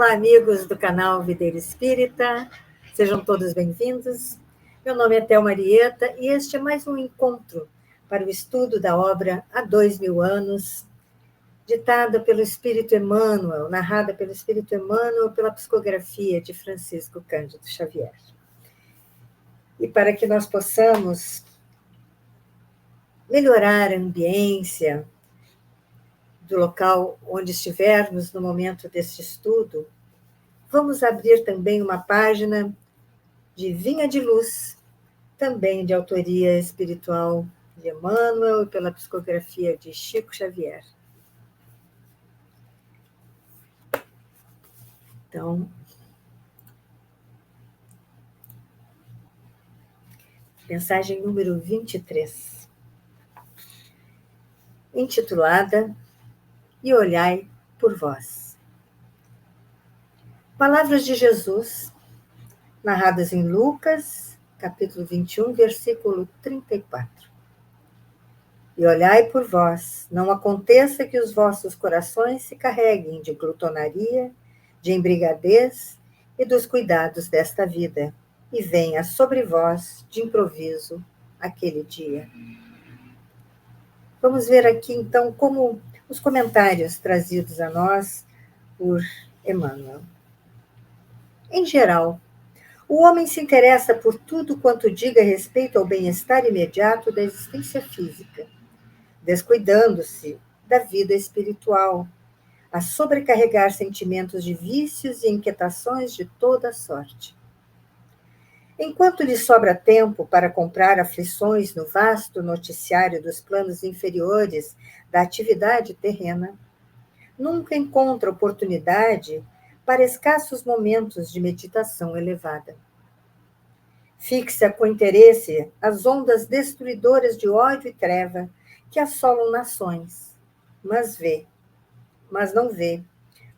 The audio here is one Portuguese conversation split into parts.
Olá, amigos do canal Videira Espírita, sejam todos bem-vindos. Meu nome é Thelma Arieta e este é mais um encontro para o estudo da obra Há 2000 anos, ditada pelo Espírito Emmanuel, narrada pelo Espírito Emmanuel pela psicografia de Francisco Cândido Xavier. E para que nós possamos melhorar a ambiência do local onde estivermos no momento deste estudo, vamos abrir também uma página de Vinha de Luz, também de autoria espiritual de Emmanuel e pela psicografia de Chico Xavier. Então, mensagem número 23, intitulada E olhai por vós. Palavras de Jesus, narradas em Lucas, capítulo 21, versículo 34. E olhai por vós, não aconteça que os vossos corações se carreguem de glutonaria, de embriaguez e dos cuidados desta vida, e venha sobre vós, de improviso, aquele dia. Vamos ver aqui, então, como os comentários trazidos a nós por Emmanuel. Em geral, o homem se interessa por tudo quanto diga respeito ao bem-estar imediato da existência física, descuidando-se da vida espiritual, a sobrecarregar sentimentos de vícios e inquietações de toda sorte. Enquanto lhe sobra tempo para comprar aflições no vasto noticiário dos planos inferiores da atividade terrena, nunca encontra oportunidade para escassos momentos de meditação elevada. Fixa com interesse as ondas destruidoras de ódio e treva que assolam nações, mas não vê,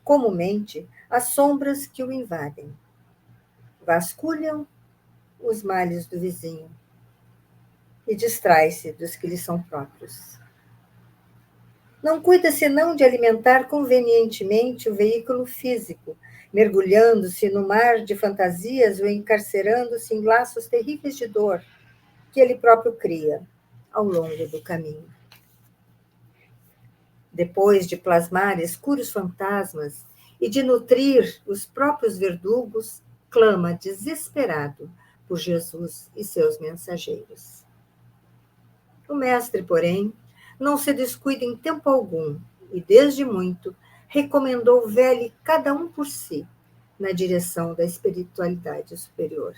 comumente, as sombras que o invadem. Vasculham os males do vizinho e distrai-se dos que lhe são próprios. Não cuida senão de alimentar convenientemente o veículo físico, mergulhando-se no mar de fantasias ou encarcerando-se em laços terríveis de dor que ele próprio cria ao longo do caminho. Depois de plasmar escuros fantasmas e de nutrir os próprios verdugos, clama desesperado por Jesus e seus mensageiros. O mestre, porém, não se descuida em tempo algum e, desde muito, recomendou vele cada um por si, na direção da espiritualidade superior.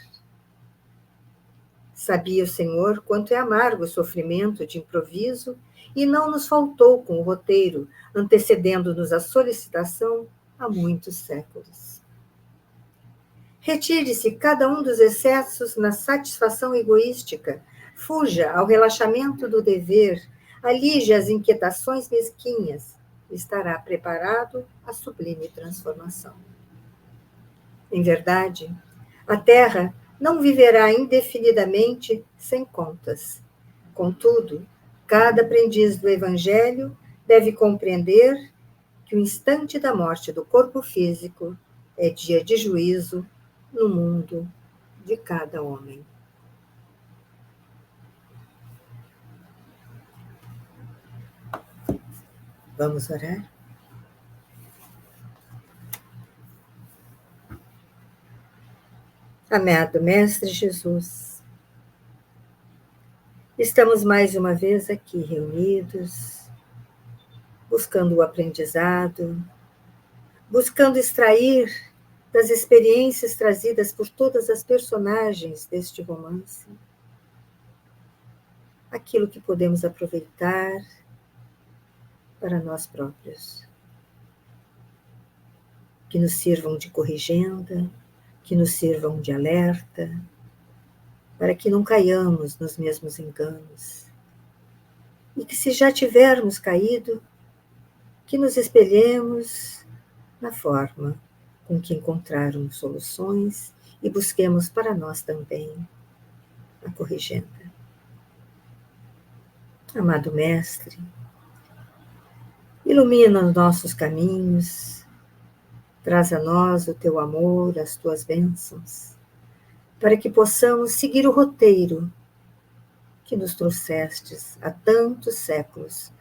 Sabia o Senhor quanto é amargo o sofrimento de improviso e não nos faltou com o roteiro, antecedendo-nos a solicitação há muitos séculos. Retire-se cada um dos excessos na satisfação egoística, fuja ao relaxamento do dever, alige as inquietações mesquinhas, estará preparado à sublime transformação. Em verdade, a Terra não viverá indefinidamente sem contas. Contudo, cada aprendiz do Evangelho deve compreender que o instante da morte do corpo físico é dia de juízo no mundo de cada homem. Vamos orar? Amado Mestre Jesus, estamos mais uma vez aqui reunidos, buscando o aprendizado, buscando extrair das experiências trazidas por todas as personagens deste romance aquilo que podemos aproveitar para nós próprios, que nos sirvam de corrigenda, que nos sirvam de alerta, para que não caiamos nos mesmos enganos. E que, se já tivermos caído, que nos espelhemos na forma com que encontrarmos soluções e busquemos para nós também a corrigenda. Amado Mestre, ilumina os nossos caminhos, Traz a nós o teu amor, as tuas bênçãos, para que possamos seguir o roteiro que nos trouxestes há tantos séculos,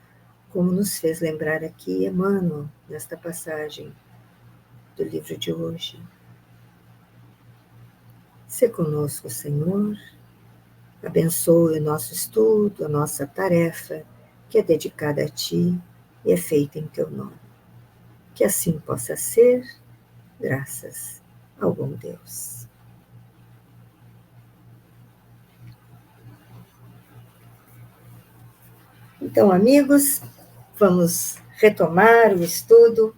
como nos fez lembrar aqui Emmanuel, nesta passagem do livro de hoje. Se conosco, Senhor, abençoe o nosso estudo, a nossa tarefa, que é dedicada a Ti e é feita em Teu nome. Que assim possa ser, graças ao bom Deus. Então, amigos, vamos retomar o estudo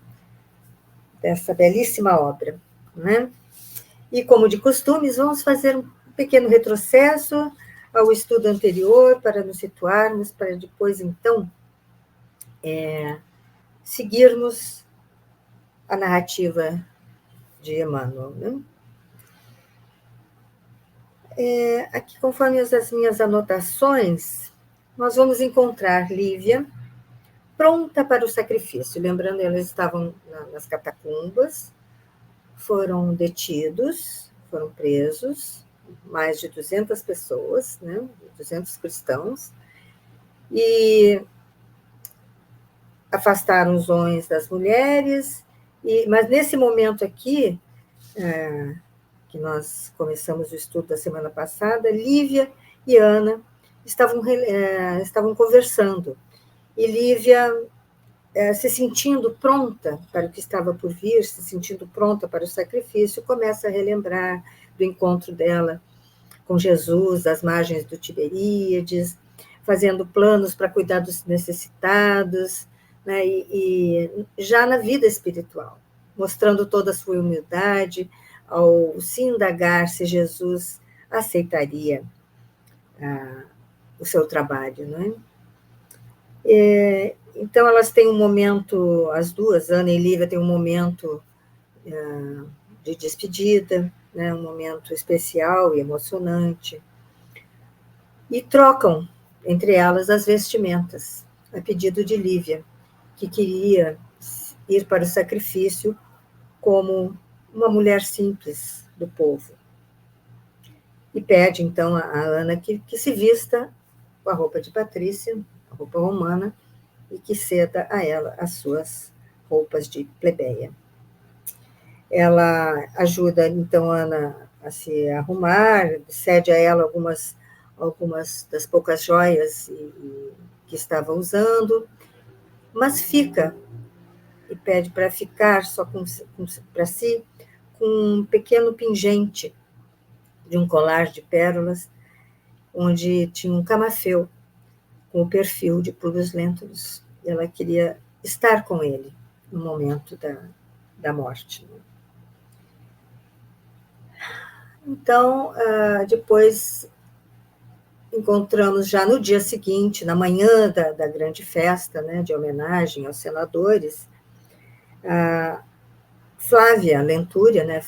dessa belíssima obra, né? E, como de costume, vamos fazer um pequeno retrocesso ao estudo anterior para nos situarmos, para depois, então, seguirmos a narrativa de Emmanuel, né? Aqui, conforme as minhas anotações, nós vamos encontrar Lívia pronta para o sacrifício. Lembrando, eles estavam nas catacumbas, foram detidos, foram presos, mais de 200 pessoas, né, 200 cristãos, e afastaram os homens das mulheres, mas nesse momento aqui, que nós começamos o estudo da semana passada, Lívia e Ana estavam conversando, e Lívia se sentindo pronta para o que estava por vir, se sentindo pronta para o sacrifício, começa a relembrar do encontro dela com Jesus, às margens do Tiberíades, fazendo planos para cuidar dos necessitados, né, e já na vida espiritual, mostrando toda a sua humildade, ao se indagar se Jesus aceitaria o seu trabalho, não é? Então, elas têm um momento, as duas, Ana e Lívia, têm um momento de despedida, né, um momento especial e emocionante, e trocam entre elas as vestimentas, a pedido de Lívia, que queria ir para o sacrifício como uma mulher simples do povo. E pede, então, a Ana que se vista com a roupa de Patrícia, a roupa romana, e que ceda a ela as suas roupas de plebeia. Ela ajuda, então, Ana a se arrumar, cede a ela algumas das poucas joias que estava usando, mas fica, e pede para ficar só para si, com um pequeno pingente de um colar de pérolas, onde tinha um camafeu com o perfil de Públio Lentulus. Ela queria estar com ele no momento da morte. Então, depois encontramos já no dia seguinte, na manhã da grande festa, né, de homenagem aos senadores, a Flávia Lentúria, né,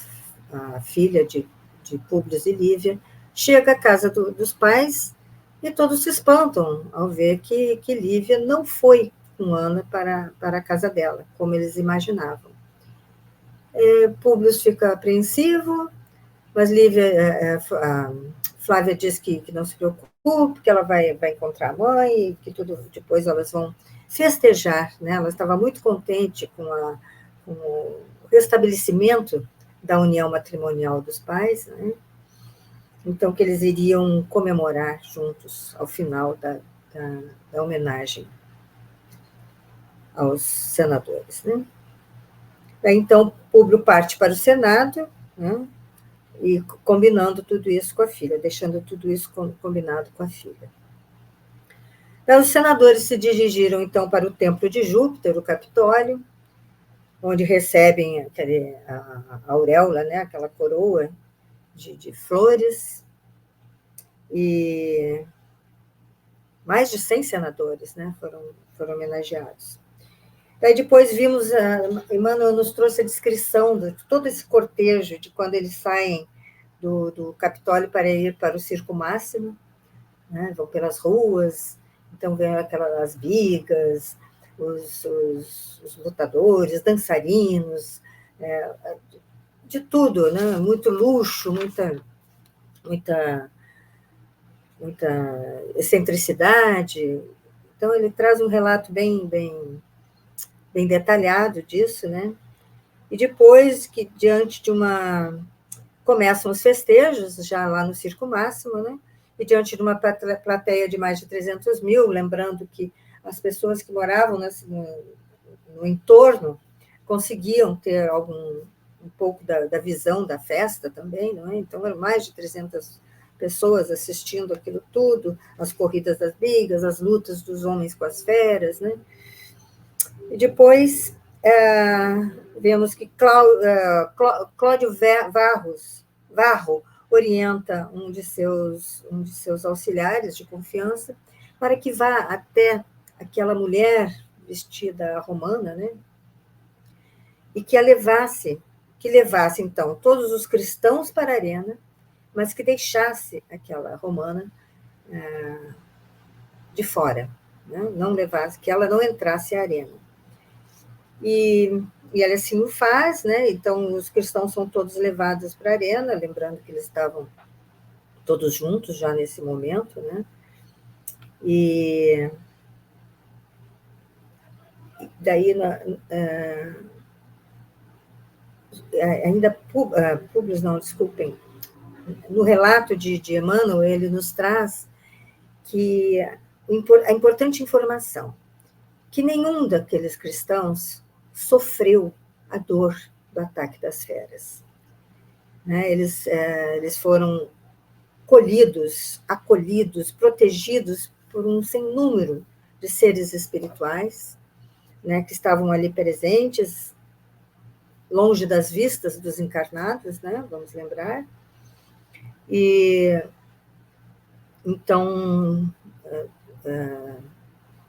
a filha de Públio e Lívia, chega à casa dos pais e todos se espantam ao ver que Lívia não foi com Ana para a casa dela, como eles imaginavam. Públio fica apreensivo, mas Flávia diz que não se preocupe, que ela vai encontrar a mãe, e que depois elas vão festejar, né? Ela estava muito contente com o restabelecimento da união matrimonial dos pais, né? Então, que eles iriam comemorar juntos ao final da homenagem aos senadores, né? Daí, então, Públio parte para o Senado, né? E combinando tudo isso com a filha, deixando tudo isso combinado com a filha. Então, os senadores se dirigiram, então, para o templo de Júpiter, o Capitólio, onde recebem a auréola, né, aquela coroa de flores, e mais de 100 senadores, né, foram homenageados. Daí depois vimos, Emmanuel nos trouxe a descrição de todo esse cortejo, de quando eles saem do Capitólio para ir para o Circo Máximo, né, vão pelas ruas, então vem aquelas bigas, os lutadores, dançarinos, de tudo, né? Muito luxo, muita, muita excentricidade. Então, ele traz um relato bem detalhado disso, né? E depois que, diante de começam os festejos, já lá no Circo Máximo, né? E diante de uma plateia de mais de 300 mil, lembrando que as pessoas que moravam no entorno conseguiam ter um pouco da visão da festa também, não é? Então, eram mais de 300 pessoas assistindo aquilo tudo, as corridas das bigas, as lutas dos homens com as feras, né? E depois vemos que Cláudio Varro orienta um de seus auxiliares de confiança para que vá até aquela mulher vestida romana, né? E que levasse, então, todos os cristãos para a arena, mas que deixasse aquela romana de fora, né? Não levasse, que ela não entrasse à arena. E ele assim o faz, né? Então, os cristãos são todos levados para a arena, lembrando que eles estavam todos juntos já nesse momento, né? E daí, ainda, Públio, não, desculpem, no relato de Emmanuel, ele nos traz que a importante informação, que nenhum daqueles cristãos sofreu a dor do ataque das feras. Né? Eles foram acolhidos, protegidos por um sem número de seres espirituais, né, que estavam ali presentes, longe das vistas dos encarnados, né, vamos lembrar. E então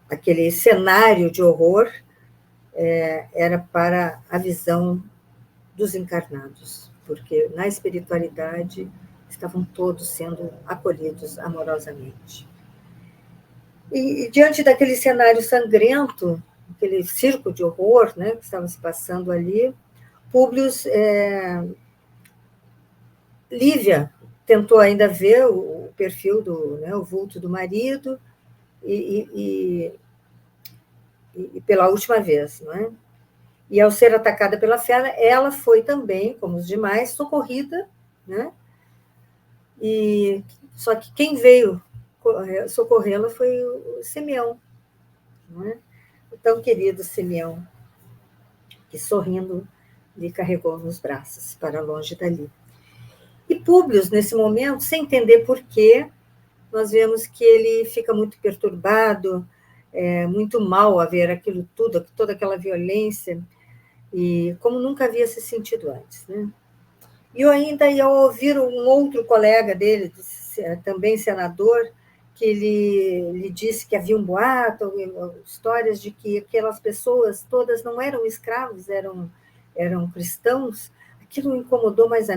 aquele cenário de horror era para a visão dos encarnados, porque na espiritualidade estavam todos sendo acolhidos amorosamente. E diante daquele cenário sangrento, aquele circo de horror, né, que estava se passando ali, Públio, Lívia tentou ainda ver o perfil o vulto do marido, e pela última vez, não é? E ao ser atacada pela fera, ela foi também, como os demais, socorrida, né? E só que quem veio socorrê-la foi o Simeão, não é? O tão querido Simeão, que sorrindo lhe carregou nos braços para longe dali. E Públio, nesse momento, sem entender por quê, nós vemos que ele fica muito perturbado, muito mal a ver aquilo tudo, toda aquela violência, e como nunca havia se sentido antes, né? E eu ainda ia ouvir um outro colega dele, também senador, que lhe disse que havia um boato, histórias de que aquelas pessoas todas não eram escravos, eram cristãos. Aquilo me incomodou mais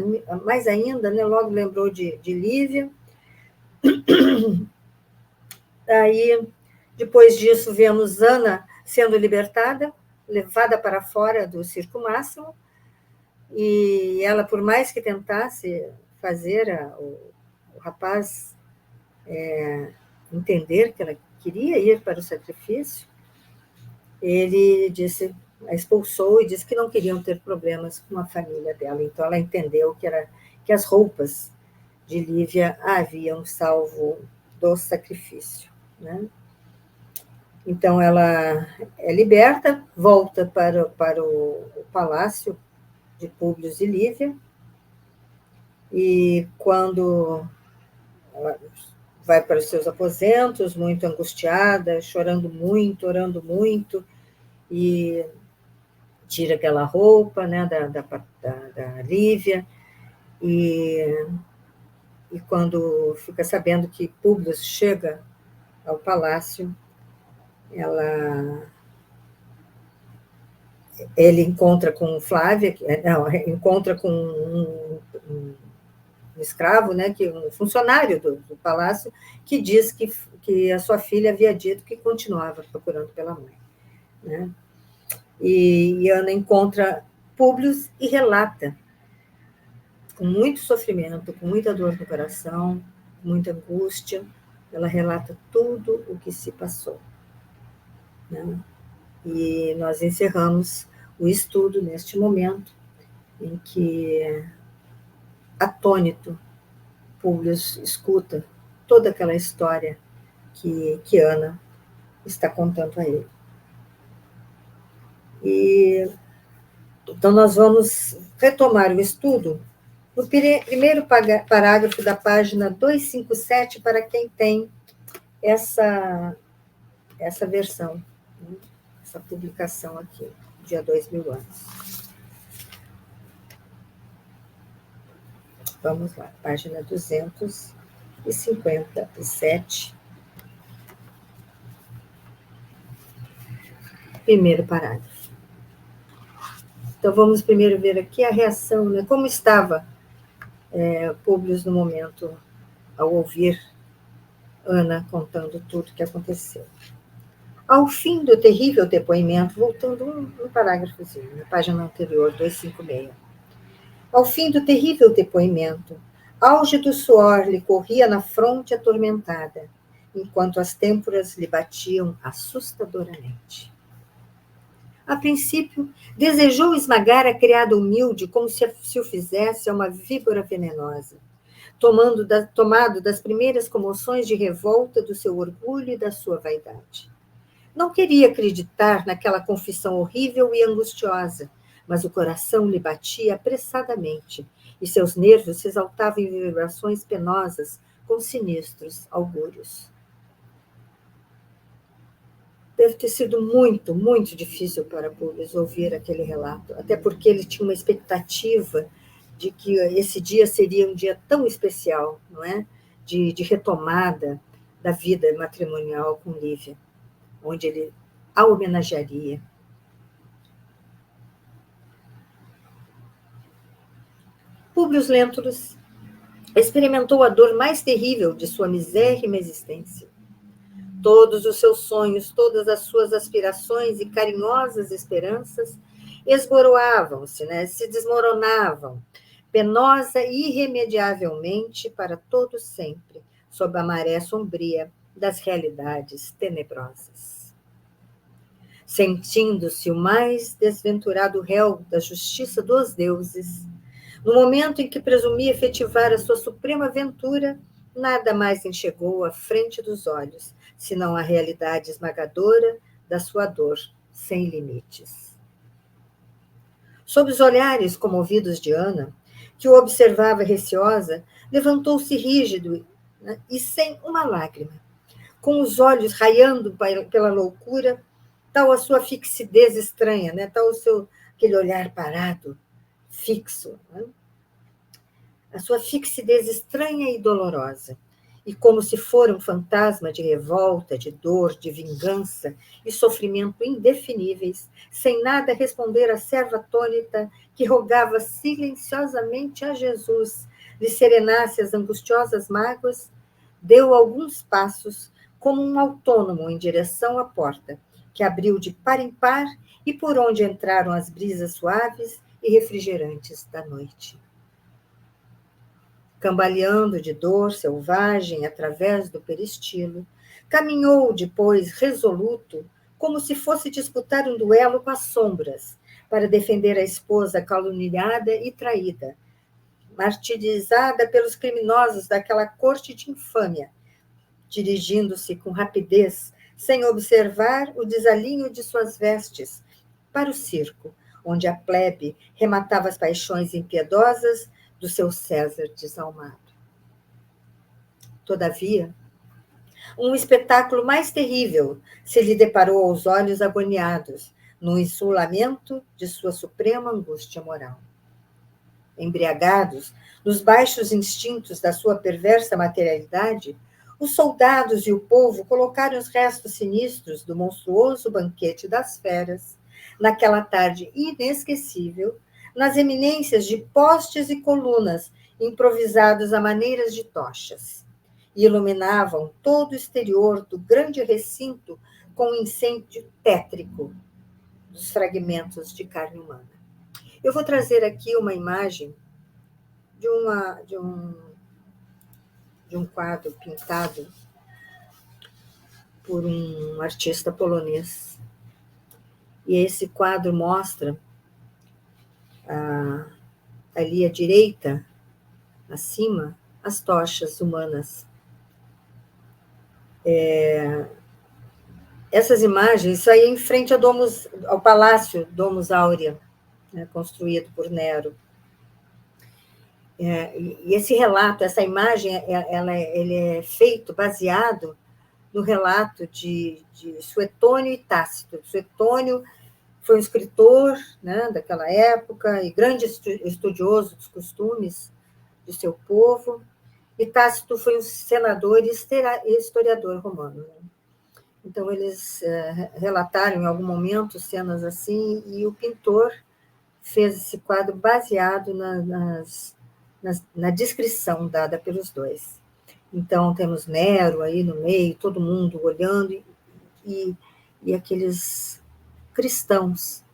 ainda, né? Logo lembrou de Lívia. Aí, depois disso, vemos Ana sendo libertada, levada para fora do Circo Máximo, e ela, por mais que tentasse fazer o rapaz entender que ela queria ir para o sacrifício, ele a expulsou e disse que não queriam ter problemas com a família dela. Então, ela entendeu que as roupas de Lívia a haviam salvo do sacrifício, né? Então, ela é liberta, volta para o palácio de Públio e Lívia, e quando ela vai para os seus aposentos, muito angustiada, chorando muito, orando muito, e tira aquela roupa, né, da Lívia, e quando fica sabendo que Públio chega ao palácio, ele encontra com Flávia, não, encontra com um escravo, né, um funcionário do palácio, que diz que a sua filha havia dito que continuava procurando pela mãe, né? E Ana encontra Públio e relata, com muito sofrimento, com muita dor no coração, muita angústia, ela relata tudo o que se passou, né? E nós encerramos o estudo neste momento em que, atônito, Públio escuta toda aquela história que Ana está contando a ele. E então nós vamos retomar o estudo no primeiro parágrafo da página 257, para quem tem essa versão, né? Essa publicação aqui, de há 2000 anos. Vamos lá, página 257, primeiro parágrafo. Então, vamos primeiro ver aqui a reação, né? Como estava Públio no momento, ao ouvir Ana contando tudo o que aconteceu. Ao fim do terrível depoimento, voltando um parágrafozinho, na página anterior, 256. Ao fim do terrível depoimento, auge do suor lhe corria na fronte atormentada, enquanto as têmporas lhe batiam assustadoramente. A princípio, desejou esmagar a criada humilde como se o fizesse a uma víbora venenosa, tomado das primeiras comoções de revolta do seu orgulho e da sua vaidade. Não queria acreditar naquela confissão horrível e angustiosa, mas o coração lhe batia apressadamente e seus nervos se exaltavam em vibrações penosas com sinistros augúrios. Deve ter sido muito, muito difícil para Públio ouvir aquele relato, até porque ele tinha uma expectativa de que esse dia seria um dia tão especial, não é? De retomada da vida matrimonial com Lívia, onde ele a homenagearia. Públio Lentulus experimentou a dor mais terrível de sua misérrima existência. Todos os seus sonhos, todas as suas aspirações e carinhosas esperanças esboroavam-se, né? Se desmoronavam, penosa e irremediavelmente para todo sempre, sob a maré sombria das realidades tenebrosas. Sentindo-se o mais desventurado réu da justiça dos deuses, no momento em que presumia efetivar a sua suprema ventura, nada mais enxergou à frente dos olhos, senão a realidade esmagadora da sua dor sem limites. Sob os olhares comovidos de Ana, que o observava receosa, levantou-se rígido, né, e sem uma lágrima, com os olhos raiando pela loucura, tal a sua fixidez estranha, né, tal o seu aquele olhar parado, fixo, né? A sua fixidez estranha e dolorosa, e como se fora um fantasma de revolta, de dor, de vingança e sofrimento indefiníveis, sem nada responder à serva atônita que rogava silenciosamente a Jesus lhe serenasse as angustiosas mágoas, deu alguns passos como um autônomo em direção à porta, que abriu de par em par e por onde entraram as brisas suaves e refrigerantes da noite. Cambaleando de dor selvagem através do peristilo, caminhou depois resoluto, como se fosse disputar um duelo com as sombras, para defender a esposa caluniada e traída, martirizada pelos criminosos daquela corte de infâmia, dirigindo-se com rapidez, sem observar o desalinho de suas vestes, para o circo, onde a plebe rematava as paixões impiedosas do seu César desalmado. Todavia, um espetáculo mais terrível se lhe deparou aos olhos agoniados, no insulamento de sua suprema angústia moral. Embriagados nos baixos instintos da sua perversa materialidade, os soldados e o povo colocaram os restos sinistros do monstruoso banquete das feras, naquela tarde inesquecível, nas eminências de postes e colunas improvisados a maneiras de tochas, e iluminavam todo o exterior do grande recinto com um incêndio tétrico dos fragmentos de carne humana. Eu vou trazer aqui uma imagem de, de um quadro pintado por um artista polonês. E esse quadro mostra ali à direita, acima, as tochas humanas. Essas imagens, isso aí é em frente ao Palácio Domus Áurea, né, construído por Nero. E esse relato, essa imagem, ele é feito baseado no relato de Suetônio e Tácito. Suetônio foi um escritor, né, daquela época e grande estudioso dos costumes de seu povo, e Tácito foi um senador e historiador romano. Então, eles relataram em algum momento cenas assim, e o pintor fez esse quadro baseado na descrição dada pelos dois. Então, temos Nero aí no meio, todo mundo olhando, e aqueles cristãos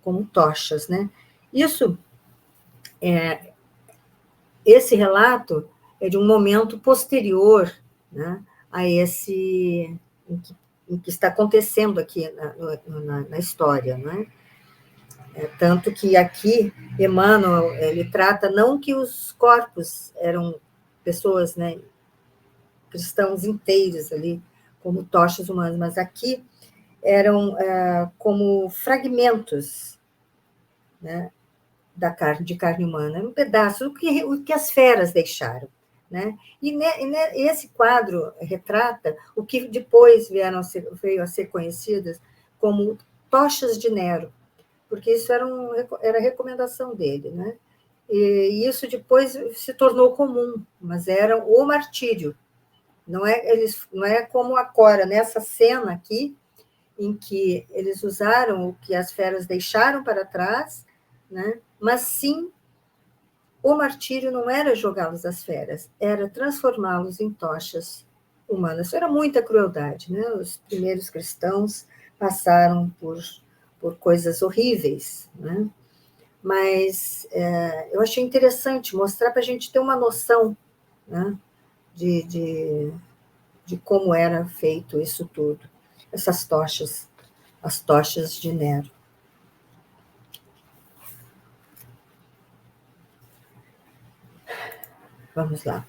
como tochas, né? Esse relato é de um momento posterior, né, a esse em que está acontecendo aqui na história, né? Tanto que aqui Emmanuel ele trata não que os corpos eram pessoas, né, cristãos inteiros ali, como tochas humanas, mas aqui eram como fragmentos, né, de carne humana, um pedaço, o que as feras deixaram. Né? E esse quadro retrata o que depois veio a ser conhecidas como tochas de Nero, porque isso era a recomendação dele. Né? E isso depois se tornou comum, mas era o martírio. Não é como agora, nessa cena aqui, em que eles usaram o que as feras deixaram para trás, né? Mas sim, o martírio não era jogá-los às feras, era transformá-los em tochas humanas. Isso era muita crueldade, né? Os primeiros cristãos passaram por coisas horríveis, né? Mas eu achei interessante mostrar para a gente ter uma noção, né, de como era feito isso tudo, essas tochas, as tochas de Nero. Vamos lá.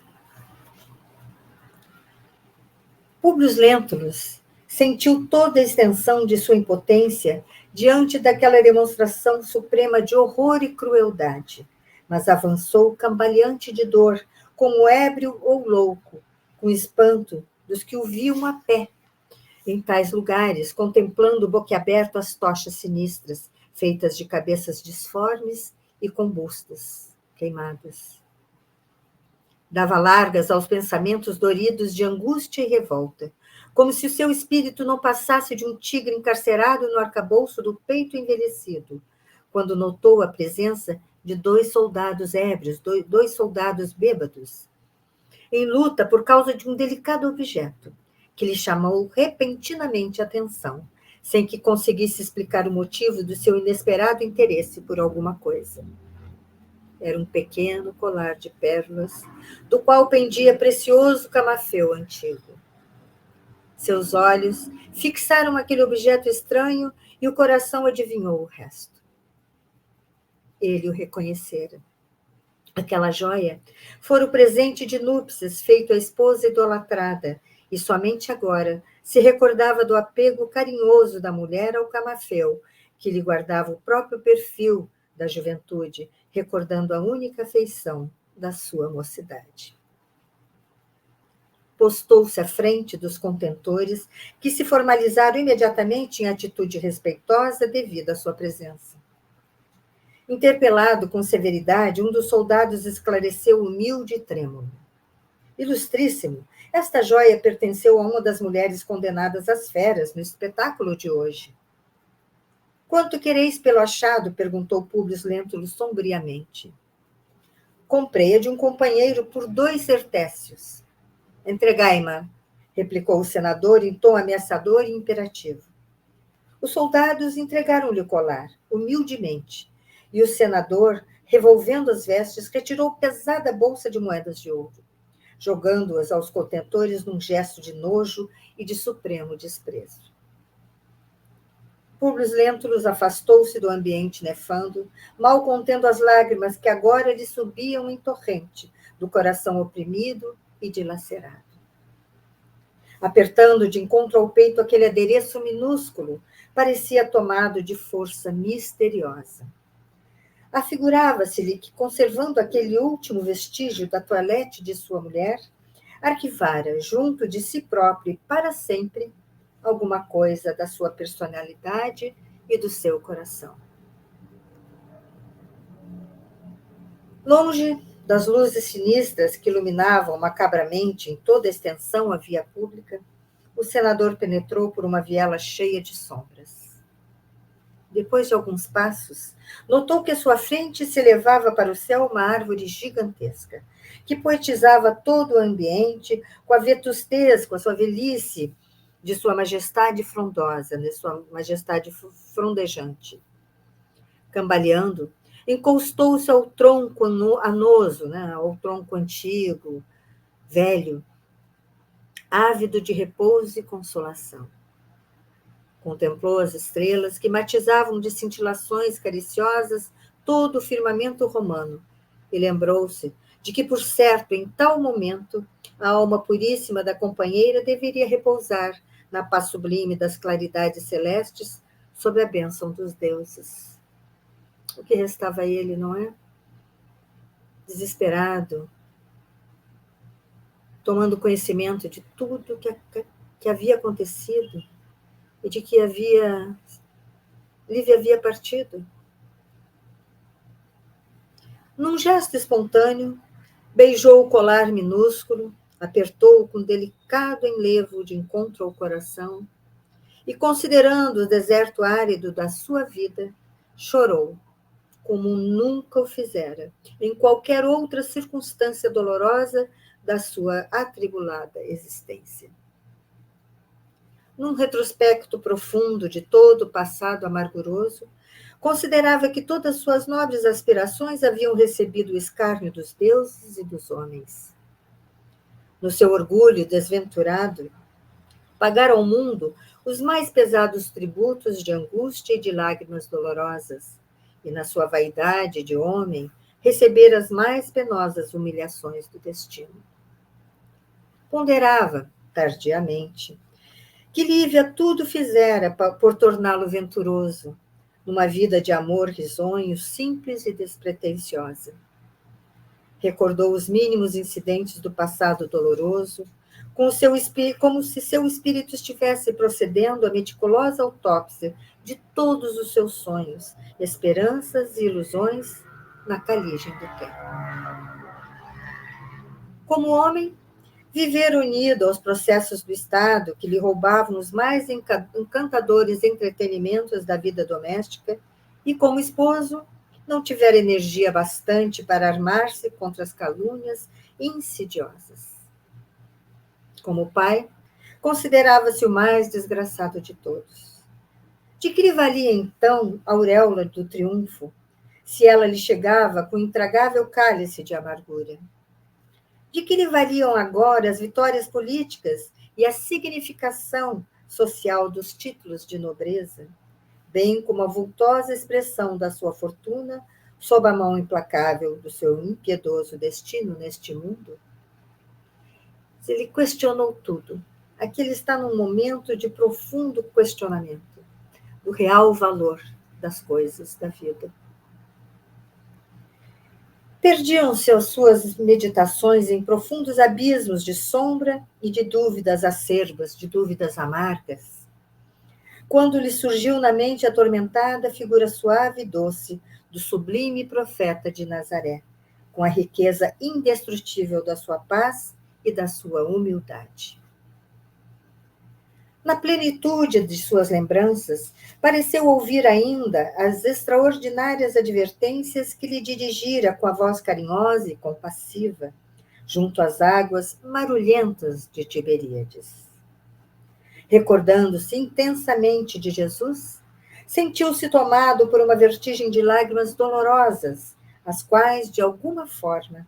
Públio Lentulus sentiu toda a extensão de sua impotência diante daquela demonstração suprema de horror e crueldade, mas avançou cambaleante de dor, como ébrio ou louco, com espanto dos que o viam a pé, em tais lugares, contemplando boquiaberto as tochas sinistras, feitas de cabeças disformes e combustas, queimadas. Dava largas aos pensamentos doridos de angústia e revolta, como se o seu espírito não passasse de um tigre encarcerado no arcabouço do peito envelhecido, quando notou a presença de 2 soldados ébrios, dois soldados bêbados, em luta por causa de um delicado objeto, que lhe chamou repentinamente a atenção, sem que conseguisse explicar o motivo do seu inesperado interesse por alguma coisa. Era um pequeno colar de pérolas, do qual pendia precioso camafeu antigo. Seus olhos fixaram aquele objeto estranho e o coração adivinhou o resto. Ele o reconhecera. Aquela joia fora o presente de núpcias feito à esposa idolatrada, e somente agora se recordava do apego carinhoso da mulher ao camafeu, que lhe guardava o próprio perfil da juventude, recordando a única afeição da sua mocidade. Postou-se à frente dos contentores, que se formalizaram imediatamente em atitude respeitosa devido à sua presença. Interpelado com severidade, um dos soldados esclareceu humilde e trêmulo. Ilustríssimo, esta joia pertenceu a uma das mulheres condenadas às feras no espetáculo de hoje. Quanto quereis pelo achado? Perguntou Públio Lentulus sombriamente. Comprei-a de um companheiro por 2 sertécios. Entregai-ma, replicou o senador em tom ameaçador e imperativo. Os soldados entregaram-lhe o colar, humildemente, E o senador, revolvendo as vestes, retirou pesada bolsa de moedas de ouro, jogando-as aos contentores num gesto de nojo e de supremo desprezo. Públio Lentulus afastou-se do ambiente nefando, mal contendo as lágrimas que agora lhe subiam em torrente do coração oprimido e dilacerado. Apertando de encontro ao peito aquele adereço minúsculo, parecia tomado de força misteriosa. Afigurava-se-lhe que, conservando aquele último vestígio da toilette de sua mulher, arquivara junto de si próprio e para sempre alguma coisa da sua personalidade e do seu coração. Longe das luzes sinistras que iluminavam macabramente em toda a extensão a via pública, o senador penetrou por uma viela cheia de sombras. Depois de alguns passos, notou que à sua frente se elevava para o céu uma árvore gigantesca, que poetizava todo o ambiente com a vetustez, com a sua velhice, de sua majestade frondosa, de sua majestade frondejante. Cambaleando, encostou-se ao tronco anoso, ao tronco antigo, velho, ávido de repouso e consolação. Contemplou as estrelas que matizavam de cintilações cariciosas todo o firmamento romano e lembrou-se de que, por certo, em tal momento, a alma puríssima da companheira deveria repousar na paz sublime das claridades celestes sob a bênção dos deuses. O que restava a ele, não é? Desesperado, tomando conhecimento de tudo que havia acontecido e de que Lívia havia partido. Num gesto espontâneo, beijou o colar minúsculo, apertou-o com delicado enlevo de encontro ao coração e, considerando o deserto árido da sua vida, chorou, como nunca o fizera, em qualquer outra circunstância dolorosa da sua atribulada existência. Num retrospecto profundo de todo o passado amarguroso, considerava que todas suas nobres aspirações haviam recebido o escárnio dos deuses e dos homens. No seu orgulho desventurado, pagara ao mundo os mais pesados tributos de angústia e de lágrimas dolorosas, e na sua vaidade de homem, receber as mais penosas humilhações do destino. Ponderava, tardiamente, que Lívia tudo fizera por torná-lo venturoso, numa vida de amor risonho, simples e despretensiosa. Recordou os mínimos incidentes do passado doloroso, como se seu espírito estivesse procedendo à meticulosa autópsia de todos os seus sonhos, esperanças e ilusões na caligem do tempo. Como homem, viver unido aos processos do Estado que lhe roubavam os mais encantadores entretenimentos da vida doméstica, e como esposo, não tivera energia bastante para armar-se contra as calúnias insidiosas. Como pai, considerava-se o mais desgraçado de todos. De que lhe valia, então, a auréola do triunfo, se ela lhe chegava com intragável cálice de amargura? De que lhe valiam agora as vitórias políticas e a significação social dos títulos de nobreza, bem como a vultosa expressão da sua fortuna sob a mão implacável do seu impiedoso destino neste mundo? Ele questionou tudo. Aqui ele está num momento de profundo questionamento do real valor das coisas da vida. Perdiam-se as suas meditações em profundos abismos de sombra e de dúvidas acerbas, de dúvidas amargas, quando lhe surgiu na mente atormentada a figura suave e doce do sublime profeta de Nazaré, com a riqueza indestrutível da sua paz e da sua humildade. Na plenitude de suas lembranças, pareceu ouvir ainda as extraordinárias advertências que lhe dirigira com a voz carinhosa e compassiva, junto às águas marulhentas de Tiberíades. Recordando-se intensamente de Jesus, Sentiu-se tomado por uma vertigem de lágrimas dolorosas, as quais, de alguma forma,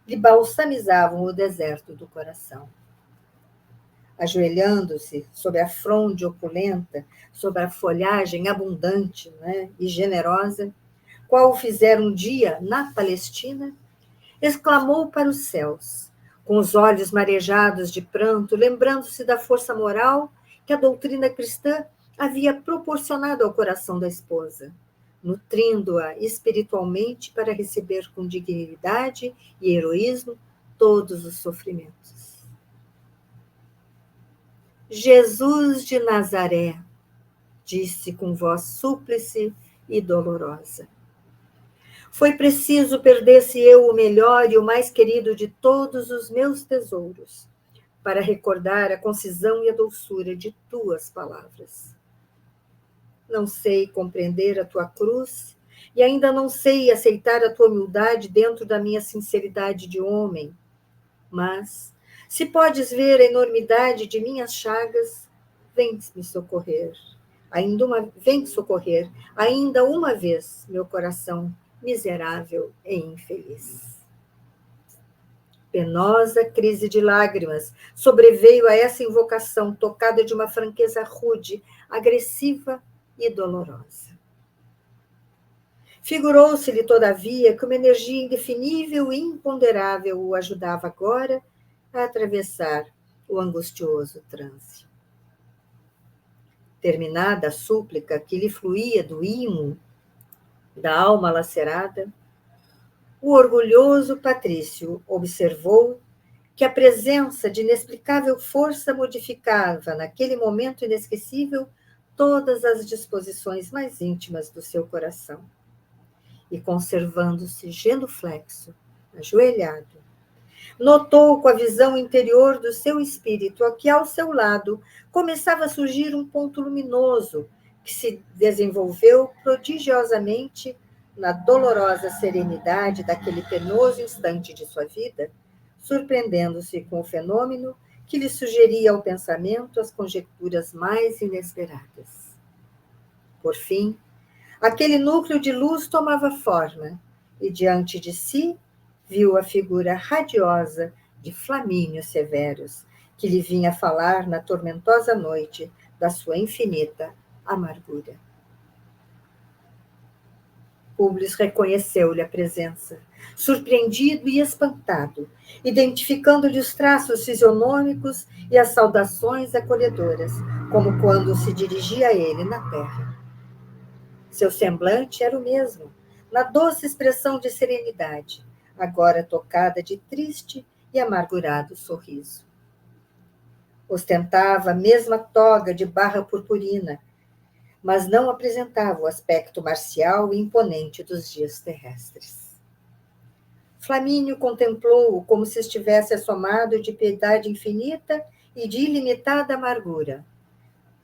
lhe balsamizavam o deserto do coração. Ajoelhando-se sob a fronde opulenta, sob a folhagem abundante, né, e generosa, qual o fizera um dia na Palestina, exclamou para os céus, com os olhos marejados de pranto, lembrando-se da força moral que a doutrina cristã havia proporcionado ao coração da esposa, nutrindo-a espiritualmente para receber com dignidade e heroísmo todos os sofrimentos. Jesus de Nazaré, disse com voz súplice e dolorosa. Foi preciso perder-se eu o melhor e o mais querido de todos os meus tesouros, para recordar a concisão e a doçura de tuas palavras. Não sei compreender a tua cruz e ainda não sei aceitar a tua humildade dentro da minha sinceridade de homem, mas, se podes ver a enormidade de minhas chagas, vem me socorrer. Vem socorrer, ainda uma vez, meu coração miserável e infeliz. Penosa crise de lágrimas sobreveio a essa invocação, tocada de uma franqueza rude, agressiva e dolorosa. Figurou-se-lhe, todavia, que uma energia indefinível e imponderável o ajudava agora a atravessar o angustioso transe. Terminada a súplica que lhe fluía do ímã da alma lacerada, o orgulhoso patrício observou que a presença de inexplicável força modificava, naquele momento inesquecível, todas as disposições mais íntimas do seu coração. E, conservando-se genuflexo, ajoelhado, notou com a visão interior do seu espírito que ao seu lado começava a surgir um ponto luminoso que se desenvolveu prodigiosamente na dolorosa serenidade daquele penoso instante de sua vida, surpreendendo-se com o fenômeno que lhe sugeria ao pensamento as conjecturas mais inesperadas. Por fim, aquele núcleo de luz tomava forma e, diante de si, viu a figura radiosa de Flamínio Severus, que lhe vinha falar na tormentosa noite da sua infinita amargura. Públio reconheceu-lhe a presença, surpreendido e espantado, identificando-lhe os traços fisionômicos e as saudações acolhedoras, como quando se dirigia a ele na terra. Seu semblante era o mesmo, na doce expressão de serenidade, agora tocada de triste e amargurado sorriso. Ostentava a mesma toga de barra purpurina, mas não apresentava o aspecto marcial e imponente dos dias terrestres. Flamínio contemplou-o como se estivesse assomado de piedade infinita e de ilimitada amargura.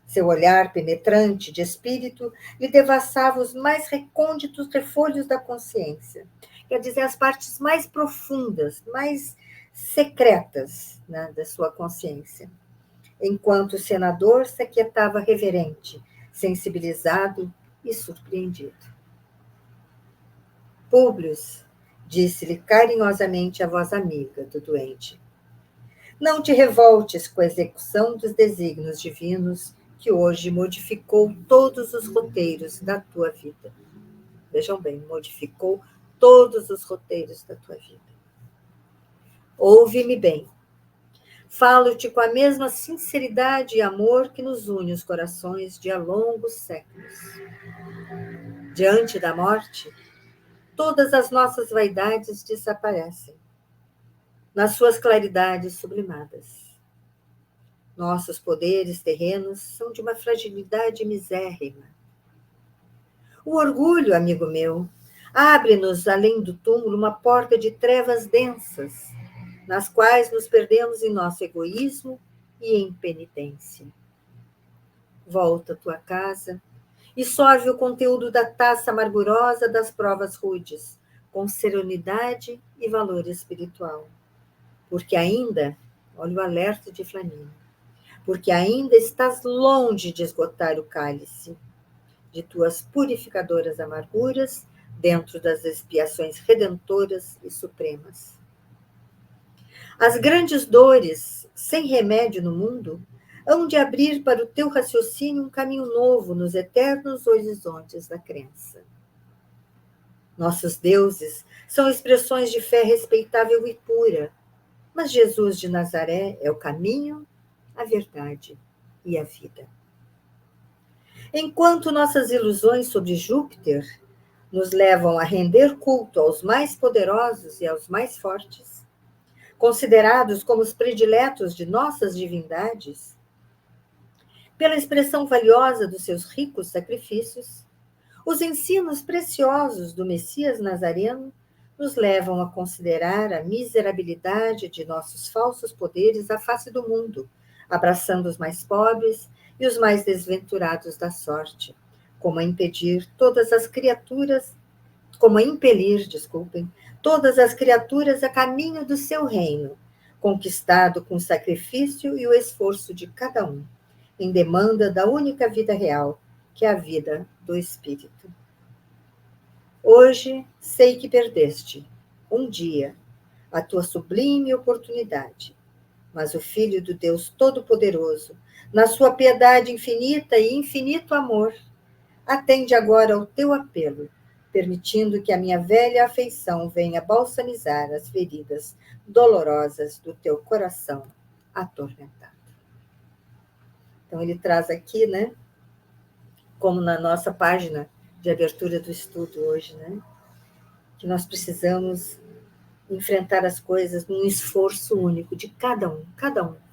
Seu olhar penetrante de espírito lhe devassava os mais recônditos refolhos da consciência, quer dizer, as partes mais profundas, mais secretas, né, da sua consciência, enquanto o senador se aquietava reverente, sensibilizado e surpreendido. Públio, disse-lhe carinhosamente a voz amiga do doente, não te revoltes com a execução dos desígnios divinos que hoje modificou todos os roteiros da tua vida. Vejam bem, modificou todos os roteiros da tua vida. Ouve-me bem. Falo-te com a mesma sinceridade e amor que nos une os corações de há longos séculos. Diante da morte, todas as nossas vaidades desaparecem, nas suas claridades sublimadas. Nossos poderes terrenos são de uma fragilidade misérrima. O orgulho, amigo meu, abre-nos, além do túmulo, uma porta de trevas densas, nas quais nos perdemos em nosso egoísmo e em penitência. Volta à tua casa e sorve o conteúdo da taça amargurosa das provas rudes, com serenidade e valor espiritual. Porque ainda, olha o alerta de Flamínio, porque ainda estás longe de esgotar o cálice. de tuas purificadoras amarguras, dentro das expiações redentoras e supremas. As grandes dores, sem remédio no mundo, hão de abrir para o teu raciocínio um caminho novo nos eternos horizontes da crença. Nossos deuses são expressões de fé respeitável e pura, mas Jesus de Nazaré é o caminho, a verdade e a vida. Enquanto nossas ilusões sobre Júpiter nos levam a render culto aos mais poderosos e aos mais fortes, considerados como os prediletos de nossas divindades, pela expressão valiosa dos seus ricos sacrifícios, os ensinos preciosos do Messias Nazareno nos levam a considerar a miserabilidade de nossos falsos poderes à face do mundo, abraçando os mais pobres e os mais desventurados da sorte, como a impelir todas as criaturas a caminho do seu reino, conquistado com o sacrifício e o esforço de cada um, em demanda da única vida real, que é a vida do Espírito. Hoje sei que perdeste, um dia, a tua sublime oportunidade, mas o Filho do Deus Todo-Poderoso, na sua piedade infinita e infinito amor, atende agora ao teu apelo, permitindo que a minha velha afeição venha balsamizar as feridas dolorosas do teu coração atormentado. Então ele traz aqui, né, como na nossa página de abertura do estudo hoje, né, que nós precisamos enfrentar as coisas num esforço único de cada um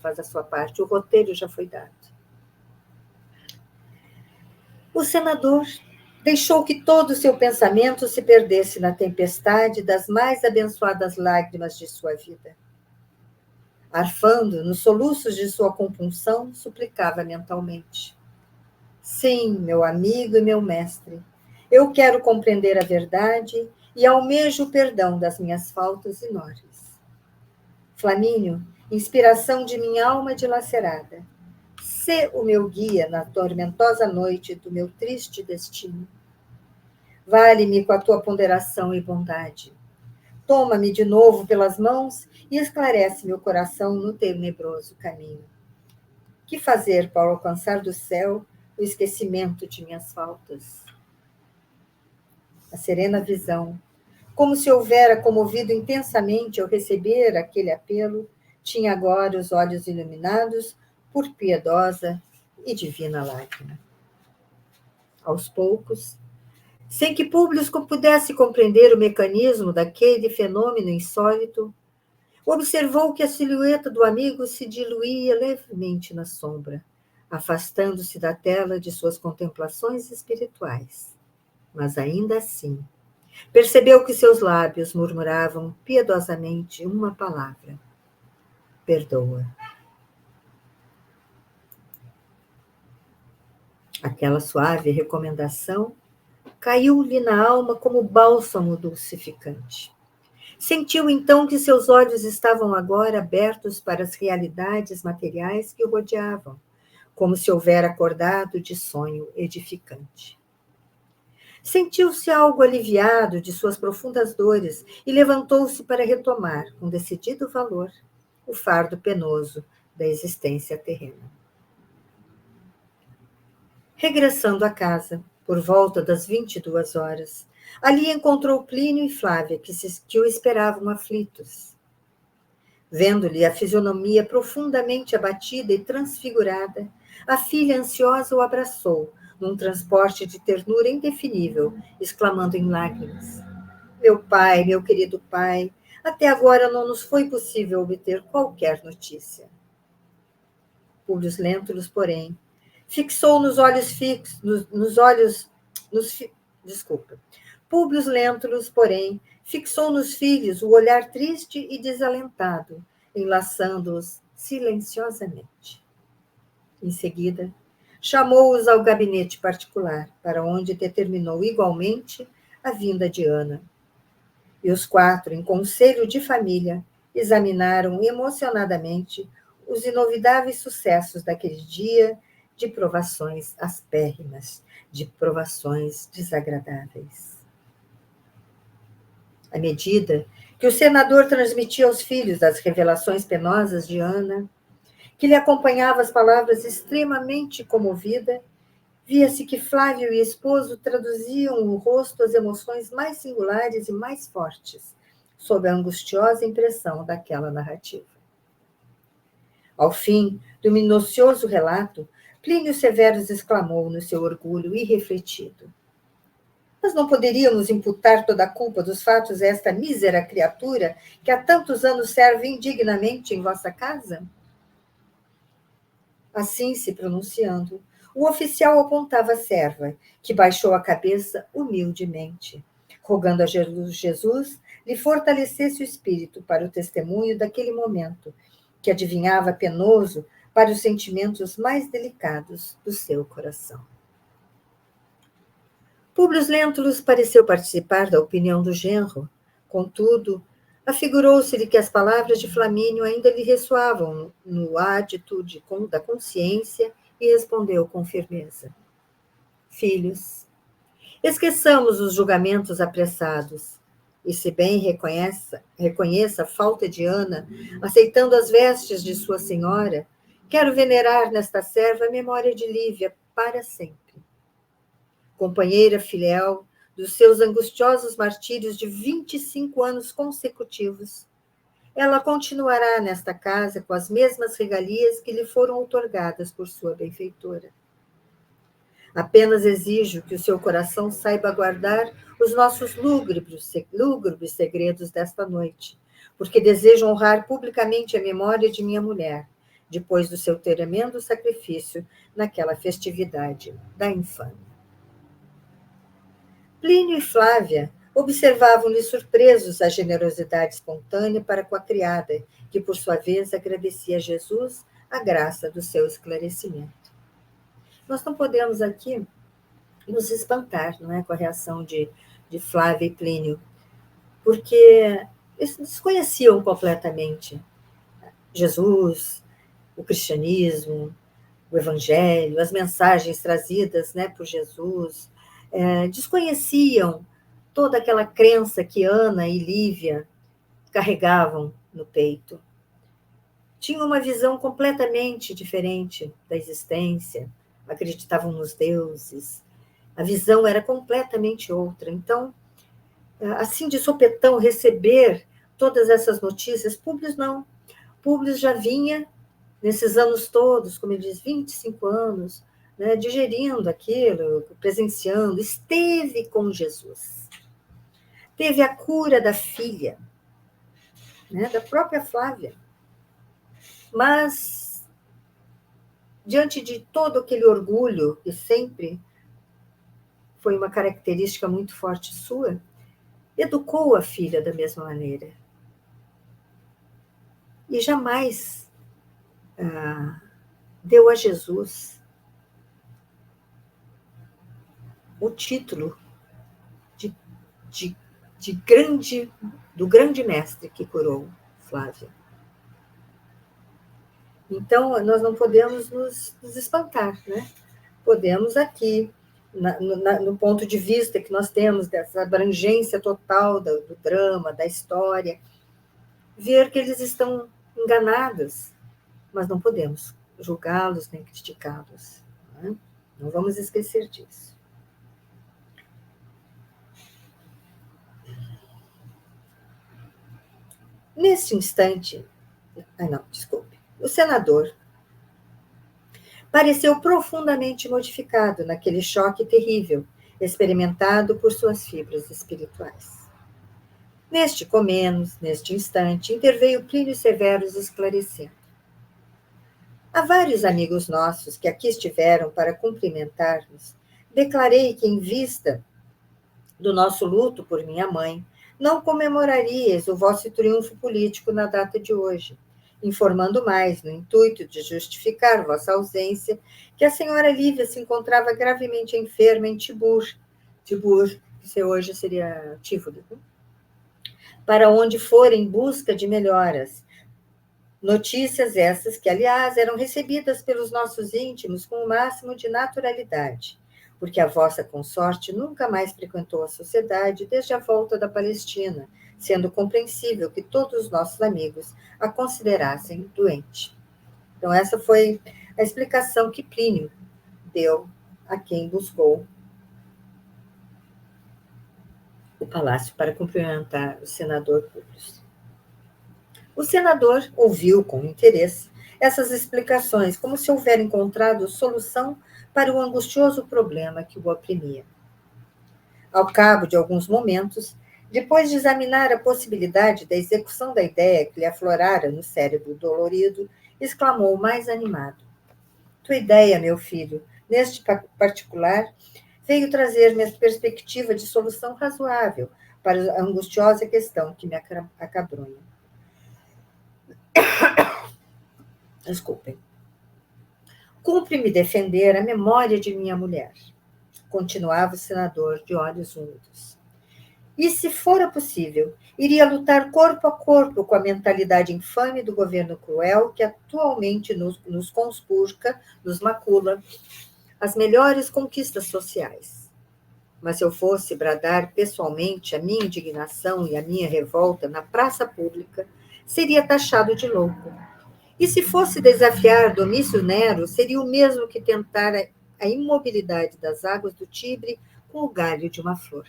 faz a sua parte, o roteiro já foi dado. O senador deixou que todo o seu pensamento se perdesse na tempestade das mais abençoadas lágrimas de sua vida. Arfando, nos soluços de sua compunção, suplicava mentalmente: sim, meu amigo e meu mestre, eu quero compreender a verdade e almejo o perdão das minhas faltas enormes. Flamínio, inspiração de minha alma dilacerada, sê o meu guia na tormentosa noite do meu triste destino. Vale-me com a tua ponderação e bondade. Toma-me de novo pelas mãos e esclarece meu coração no tenebroso caminho. Que fazer para alcançar do céu o esquecimento de minhas faltas? A serena visão, como se houvera comovido intensamente ao receber aquele apelo, tinha agora os olhos iluminados por piedosa e divina lágrima. Aos poucos, sem que Públio pudesse compreender o mecanismo daquele fenômeno insólito, observou que a silhueta do amigo se diluía levemente na sombra, afastando-se da tela de suas contemplações espirituais. Mas ainda assim, percebeu que seus lábios murmuravam piedosamente uma palavra: perdoa. Aquela suave recomendação caiu-lhe na alma como bálsamo dulcificante. Sentiu então que seus olhos estavam agora abertos para as realidades materiais que o rodeavam, como se houvera acordado de sonho edificante. Sentiu-se algo aliviado de suas profundas dores e levantou-se para retomar, com decidido valor, o fardo penoso da existência terrena. Regressando à casa, por volta das 22 horas, ali encontrou Plínio e Flávia, que o esperavam aflitos. Vendo-lhe a fisionomia profundamente abatida e transfigurada, a filha ansiosa o abraçou, num transporte de ternura indefinível, exclamando em lágrimas: meu pai, meu querido pai, até agora não nos foi possível obter qualquer notícia. Públio Lentulus, porém, fixou nos olhos fixos, Públio Lentulus, porém, fixou nos filhos o olhar triste e desalentado, enlaçando-os silenciosamente. Em seguida, chamou-os ao gabinete particular, para onde determinou igualmente a vinda de Ana. E os quatro, em conselho de família, examinaram emocionadamente os inovidáveis sucessos daquele dia de provações aspérrimas, de provações desagradáveis. À medida que o senador transmitia aos filhos as revelações penosas de Ana, que lhe acompanhava as palavras extremamente comovida, via-se que Flávio e esposo traduziam no rosto as emoções mais singulares e mais fortes, sob a angustiosa impressão daquela narrativa. Ao fim do minucioso relato, Plínio Severus exclamou no seu orgulho irrefletido: Nós não poderíamos imputar toda a culpa dos fatos a esta mísera criatura que há tantos anos serve indignamente em vossa casa? Assim, se pronunciando, o oficial apontava a serva, que baixou a cabeça humildemente, rogando a Jesus lhe fortalecesse o espírito para o testemunho daquele momento, que adivinhava penoso para os sentimentos mais delicados do seu coração. Públio Lentulus pareceu participar da opinião do genro, contudo, afigurou-se-lhe que as palavras de Flamínio ainda lhe ressoavam no ádito da consciência e respondeu com firmeza: Filhos, esqueçamos os julgamentos apressados, e se bem reconheça a falta de Ana, aceitando as vestes de sua senhora, quero venerar nesta serva a memória de Lívia para sempre. Companheira fiel dos seus angustiosos martírios de 25 anos consecutivos, ela continuará nesta casa com as mesmas regalias que lhe foram outorgadas por sua benfeitora. Apenas exijo que o seu coração saiba guardar os nossos lúgubres segredos desta noite, porque desejo honrar publicamente a memória de minha mulher, depois do seu tremendo sacrifício naquela festividade da infâmia. Plínio e Flávia observavam-lhe surpresos a generosidade espontânea para com a criada, que, por sua vez, agradecia a Jesus a graça do seu esclarecimento. Nós não podemos aqui nos espantar, não é, com a reação de Flávia e Plínio, porque eles desconheciam completamente Jesus, o cristianismo, o evangelho, as mensagens trazidas, né, por Jesus, desconheciam toda aquela crença que Ana e Lívia carregavam no peito. Tinham uma visão completamente diferente da existência, acreditavam nos deuses, a visão era completamente outra. Então, assim de sopetão, receber todas essas notícias, Públio não. Públio já vinha, nesses anos todos, como ele diz, 25 anos, né, digerindo aquilo, presenciando, esteve com Jesus. Teve a cura da filha, né, da própria Flávia. Mas, diante de todo aquele orgulho, que sempre foi uma característica muito forte sua, educou a filha da mesma maneira. E jamais deu a Jesus o título do grande mestre que curou Flávia. Então, nós não podemos nos espantar, né? Podemos aqui, no ponto de vista que nós temos dessa abrangência total do drama, da história, ver que eles estão enganados, mas não podemos julgá-los nem criticá-los. Né? Não vamos esquecer disso. Neste instante, o senador pareceu profundamente modificado naquele choque terrível experimentado por suas fibras espirituais. Neste instante, interveio Plínio Severus esclarecendo. Há vários amigos nossos que aqui estiveram para cumprimentar-nos. Declarei que, em vista do nosso luto por minha mãe, não comemoraríeis o vosso triunfo político na data de hoje, informando mais, no intuito de justificar vossa ausência, que a senhora Lívia se encontrava gravemente enferma em Tibur, que hoje seria Tivoli, para onde for em busca de melhoras, Notícias essas que, aliás, eram recebidas pelos nossos íntimos com o máximo de naturalidade, porque a vossa consorte nunca mais frequentou a sociedade desde a volta da Palestina, sendo compreensível que todos os nossos amigos a considerassem doente. Então, essa foi a explicação que Plínio deu a quem buscou o palácio para cumprimentar o senador Públio. O senador ouviu com interesse essas explicações, como se houver encontrado solução para o angustioso problema que o oprimia. Ao cabo de alguns momentos, depois de examinar a possibilidade da execução da ideia que lhe aflorara no cérebro dolorido, exclamou mais animado: Tua ideia, meu filho, neste particular, veio trazer-me a perspectiva de solução razoável para a angustiosa questão que me acabronha. Desculpem. Cumpre-me defender a memória de minha mulher, continuava o senador de olhos úmidos. E, se fora possível, iria lutar corpo a corpo com a mentalidade infame do governo cruel que atualmente nos conspurca, nos macula, as melhores conquistas sociais. Mas se eu fosse bradar pessoalmente a minha indignação e a minha revolta na praça pública, seria taxado de louco. E se fosse desafiar Domício Nero, seria o mesmo que tentar a imobilidade das águas do Tibre com o galho de uma flor.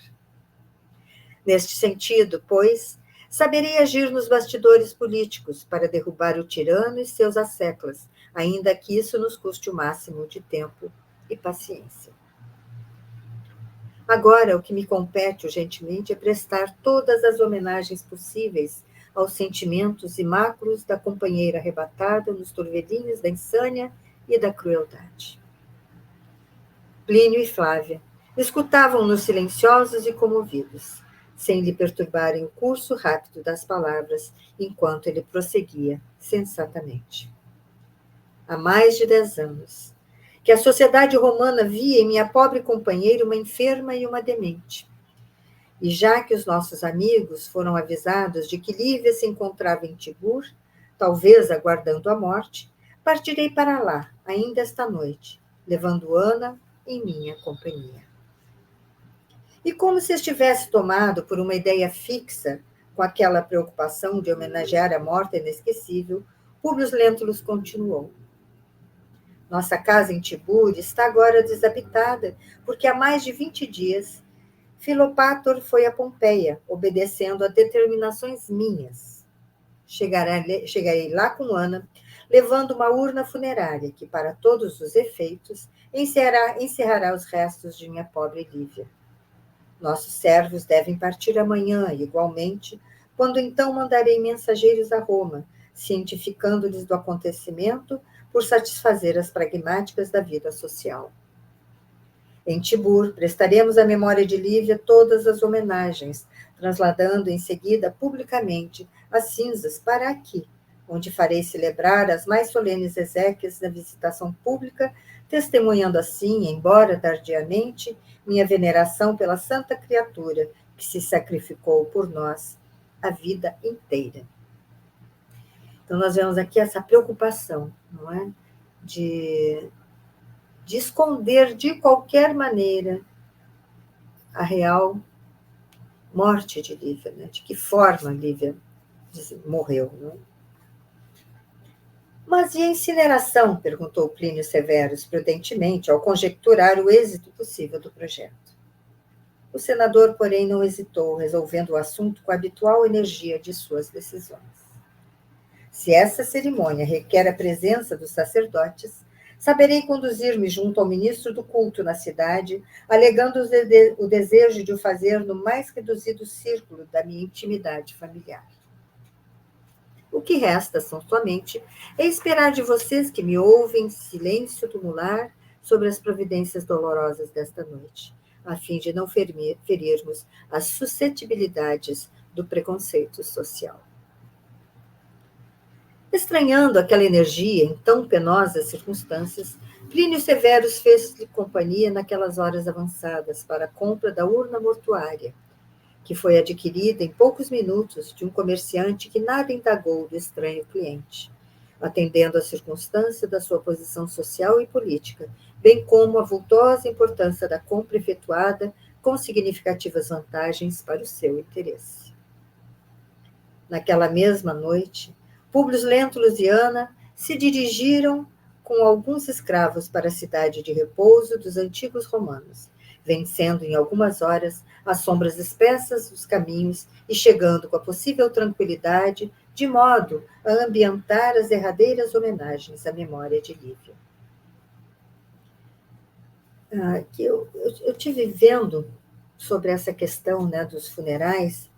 Neste sentido, pois, saberei agir nos bastidores políticos para derrubar o tirano e seus asseclas, ainda que isso nos custe o máximo de tempo e paciência. Agora, o que me compete urgentemente é prestar todas as homenagens possíveis aos sentimentos e máculos da companheira arrebatada nos turvelinhos da insânia e da crueldade. Plínio e Flávia escutavam-nos silenciosos e comovidos, sem lhe perturbarem o curso rápido das palavras, enquanto ele prosseguia sensatamente. Há mais de 10 anos, que a sociedade romana via em minha pobre companheira uma enferma e uma demente. E já que os nossos amigos foram avisados de que Lívia se encontrava em Tibur, talvez aguardando a morte, partirei para lá, ainda esta noite, levando Ana em minha companhia. E como se estivesse tomado por uma ideia fixa, com aquela preocupação de homenagear a morte inesquecível, Públio Lentulus continuou. Nossa casa em Tibur está agora desabitada, porque há mais de 20 dias Filopátor foi a Pompeia, obedecendo a determinações minhas. Chegarei lá com Ana, levando uma urna funerária que, para todos os efeitos, encerrará os restos de minha pobre Lívia. Nossos servos devem partir amanhã, igualmente, quando então mandarei mensageiros a Roma, cientificando-lhes do acontecimento por satisfazer as pragmáticas da vida social. Em Tibur, prestaremos à memória de Lívia todas as homenagens, trasladando em seguida publicamente as cinzas para aqui, onde farei celebrar as mais solenes exéquias da visitação pública, testemunhando assim, embora tardiamente, minha veneração pela santa criatura que se sacrificou por nós a vida inteira. Então, nós vemos aqui essa preocupação, não é? De esconder de qualquer maneira a real morte de Lívia, né? De que forma Lívia morreu. Né? Mas e a incineração? Perguntou Plínio Severus prudentemente, ao conjecturar o êxito possível do projeto. O senador, porém, não hesitou, resolvendo o assunto com a habitual energia de suas decisões. Se essa cerimônia requer a presença dos sacerdotes, saberei conduzir-me junto ao ministro do culto na cidade, alegando o desejo de o fazer no mais reduzido círculo da minha intimidade familiar. O que resta, são somente, é esperar de vocês que me ouvem silêncio tumular sobre as providências dolorosas desta noite, a fim de não ferirmos as suscetibilidades do preconceito social. Estranhando aquela energia em tão penosas circunstâncias, Plínio Severus fez-lhe companhia naquelas horas avançadas para a compra da urna mortuária, que foi adquirida em poucos minutos de um comerciante que nada indagou do estranho cliente, atendendo à circunstância da sua posição social e política, bem como a vultosa importância da compra efetuada com significativas vantagens para o seu interesse. Naquela mesma noite, Públio Lentulus e Ana se dirigiram com alguns escravos para a cidade de repouso dos antigos romanos, vencendo em algumas horas as sombras espessas dos caminhos e chegando com a possível tranquilidade, de modo a ambientar as derradeiras homenagens à memória de Lívia. Que eu tive vendo sobre essa questão, né, dos funerais.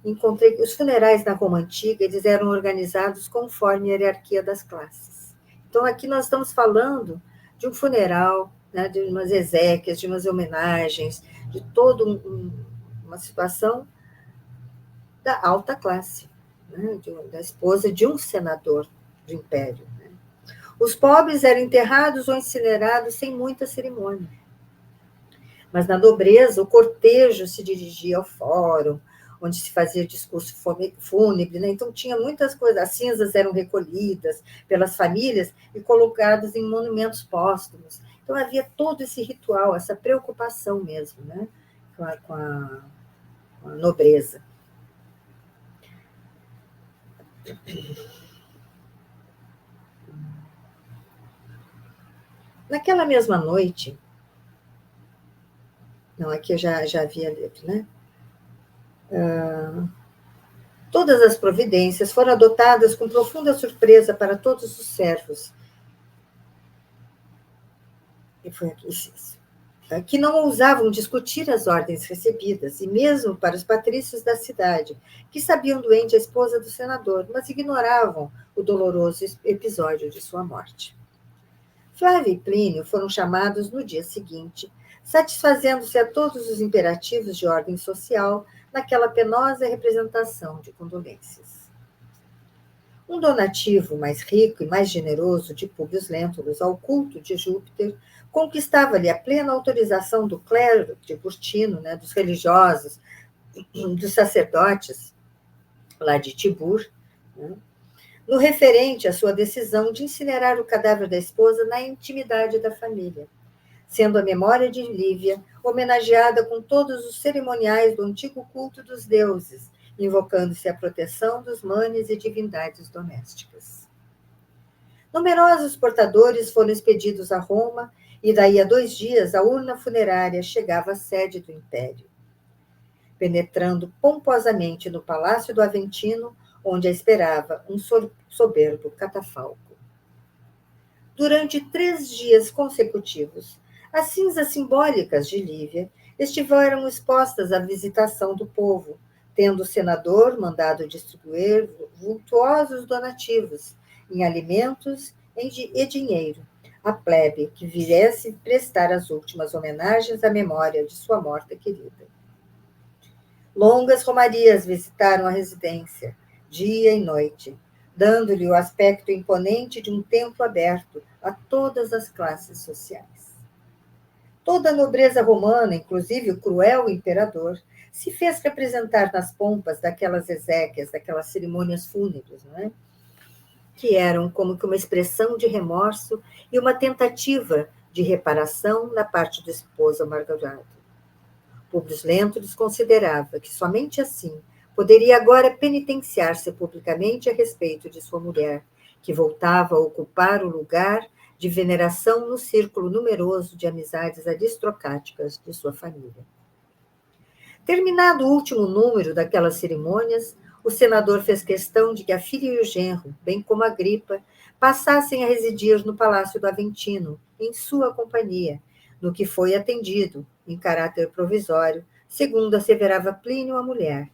Encontrei que os funerais na Roma Antiga eles eram organizados conforme a hierarquia das classes. Então, aqui nós estamos falando de um funeral, né, de umas exéquias, de umas homenagens, de toda uma situação da alta classe, né, da esposa de um senador do império. Né. Os pobres eram enterrados ou incinerados sem muita cerimônia. Mas na nobreza, o cortejo se dirigia ao fórum, onde se fazia discurso fúnebre, né? Então tinha muitas coisas, as cinzas eram recolhidas pelas famílias e colocadas em monumentos póstumos. Então havia todo esse ritual, essa preocupação mesmo, né? com a nobreza. Naquela mesma noite, não, aqui eu já havia lido, né? Todas as providências foram adotadas com profunda surpresa para todos os servos. E foi aqui isso. Que não ousavam discutir as ordens recebidas, e mesmo para os patrícios da cidade, que sabiam doente a esposa do senador, mas ignoravam o doloroso episódio de sua morte. Flávio e Plínio foram chamados no dia seguinte, satisfazendo-se a todos os imperativos de ordem social naquela penosa representação de condolências. Um donativo mais rico e mais generoso de Públio Lentulus ao culto de Júpiter conquistava-lhe a plena autorização do clero de Burtino, né, dos religiosos, dos sacerdotes lá de Tibur, né, no referente à sua decisão de incinerar o cadáver da esposa na intimidade da família, sendo a memória de Lívia homenageada com todos os cerimoniais do antigo culto dos deuses, invocando-se a proteção dos manes e divindades domésticas. Numerosos portadores foram expedidos a Roma e daí a 2 dias a urna funerária chegava à sede do império. Penetrando pomposamente no Palácio do Aventino, onde a esperava um soberbo catafalco. Durante 3 dias consecutivos, as cinzas simbólicas de Lívia estiveram expostas à visitação do povo, tendo o senador mandado distribuir vultuosos donativos em alimentos e dinheiro, a plebe que viesse prestar as últimas homenagens à memória de sua morta querida. Longas romarias visitaram a residência, dia e noite, dando-lhe o aspecto imponente de um templo aberto a todas as classes sociais. Toda a nobreza romana, inclusive o cruel imperador, se fez representar nas pompas daquelas exéquias, daquelas cerimônias fúnebres, não é? Que eram como que uma expressão de remorso e uma tentativa de reparação da parte do esposo amargurado. Públio Lentulus considerava que somente assim poderia agora penitenciar-se publicamente a respeito de sua mulher, que voltava a ocupar o lugar de veneração no círculo numeroso de amizades aristocráticas de sua família. Terminado o último número daquelas cerimônias, o senador fez questão de que a filha e o genro, bem como a Agripa, passassem a residir no Palácio do Aventino, em sua companhia, no que foi atendido, em caráter provisório, segundo asseverava Plínio a mulher.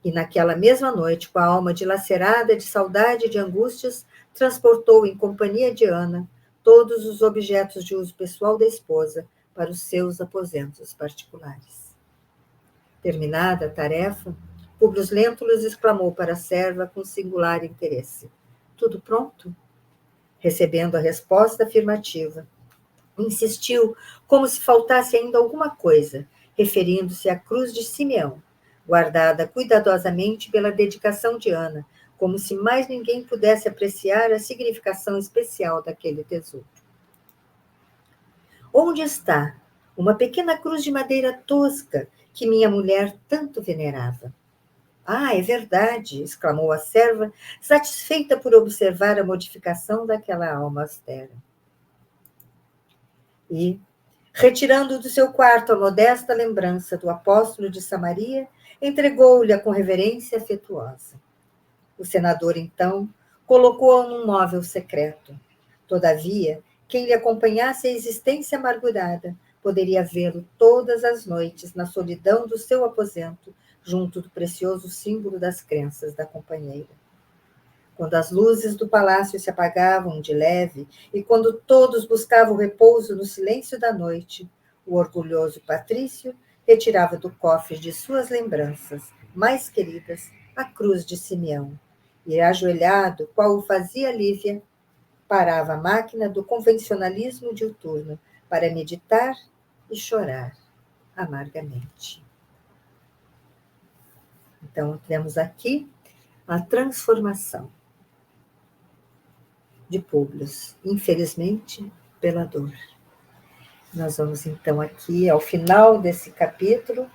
E naquela mesma noite, com a alma dilacerada de saudade e de angústias, transportou em companhia de Ana todos os objetos de uso pessoal da esposa para os seus aposentos particulares. Terminada a tarefa, Públio Lentulus exclamou para a serva com singular interesse: "Tudo pronto?" Recebendo a resposta afirmativa, insistiu como se faltasse ainda alguma coisa, referindo-se à cruz de Simeão, guardada cuidadosamente pela dedicação de Ana, como se mais ninguém pudesse apreciar a significação especial daquele tesouro. Onde está uma pequena cruz de madeira tosca que minha mulher tanto venerava? Ah, é verdade, exclamou a serva, satisfeita por observar a modificação daquela alma austera. E, retirando do seu quarto a modesta lembrança do apóstolo de Samaria, entregou-lhe com reverência afetuosa. O senador, então, colocou-a num móvel secreto. Todavia, quem lhe acompanhasse a existência amargurada poderia vê-lo todas as noites na solidão do seu aposento, junto do precioso símbolo das crenças da companheira. Quando as luzes do palácio se apagavam de leve e quando todos buscavam repouso no silêncio da noite, o orgulhoso patrício retirava do cofre de suas lembranças mais queridas a cruz de Simeão e, ajoelhado, qual o fazia Lívia, parava a máquina do convencionalismo diuturno para meditar e chorar amargamente. Então, temos aqui a transformação de Públio, infelizmente, pela dor. Nós vamos, então, aqui, ao final desse capítulo,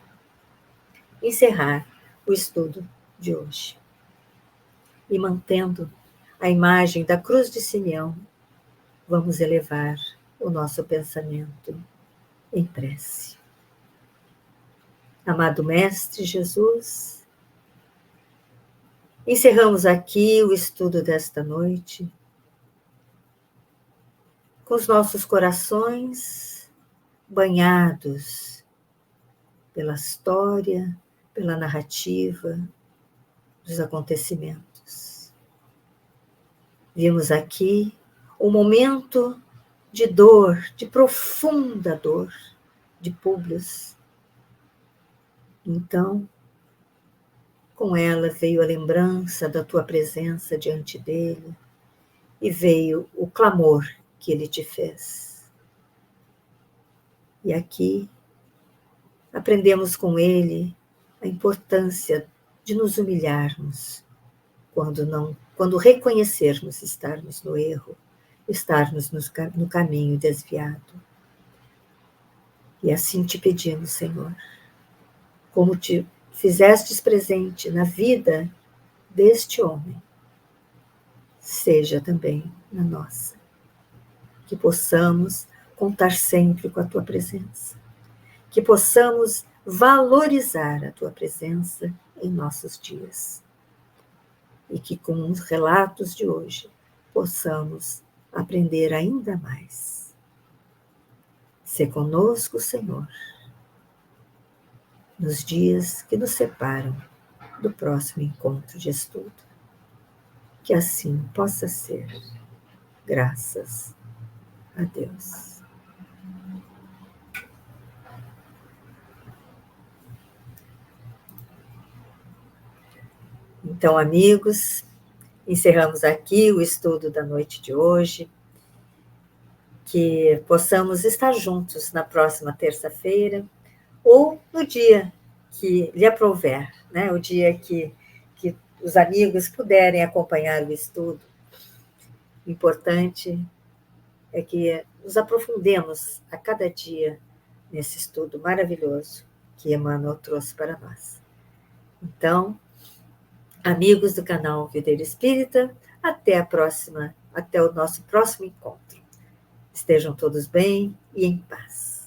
encerrar o estudo de hoje. E mantendo a imagem da cruz de Simeão, vamos elevar o nosso pensamento em prece. Amado Mestre Jesus, encerramos aqui o estudo desta noite, com os nossos corações banhados pela história, pela narrativa dos acontecimentos. Vimos aqui um momento de dor, de profunda dor, de Públio. Então, com ela veio a lembrança da tua presença diante dele e veio o clamor que ele te fez. E aqui aprendemos com ele a importância de nos humilharmos quando reconhecermos estarmos no erro, estarmos no caminho desviado. E assim te pedimos, Senhor, como te fizestes presente na vida deste homem, seja também na nossa. Que possamos contar sempre com a tua presença. Que possamos valorizar a tua presença em nossos dias. E que com os relatos de hoje possamos aprender ainda mais. Sê conosco, Senhor, nos dias que nos separam do próximo encontro de estudo. Que assim possa ser, graças a Deus. Então, amigos, encerramos aqui o estudo da noite de hoje. Que possamos estar juntos na próxima terça-feira ou no dia que lhe aprouver, né? O dia que os amigos puderem acompanhar o estudo. O importante é que nos aprofundemos a cada dia nesse estudo maravilhoso que Emmanuel trouxe para nós. Então, amigos do canal Videira Espírita, até o nosso próximo encontro. Estejam todos bem e em paz.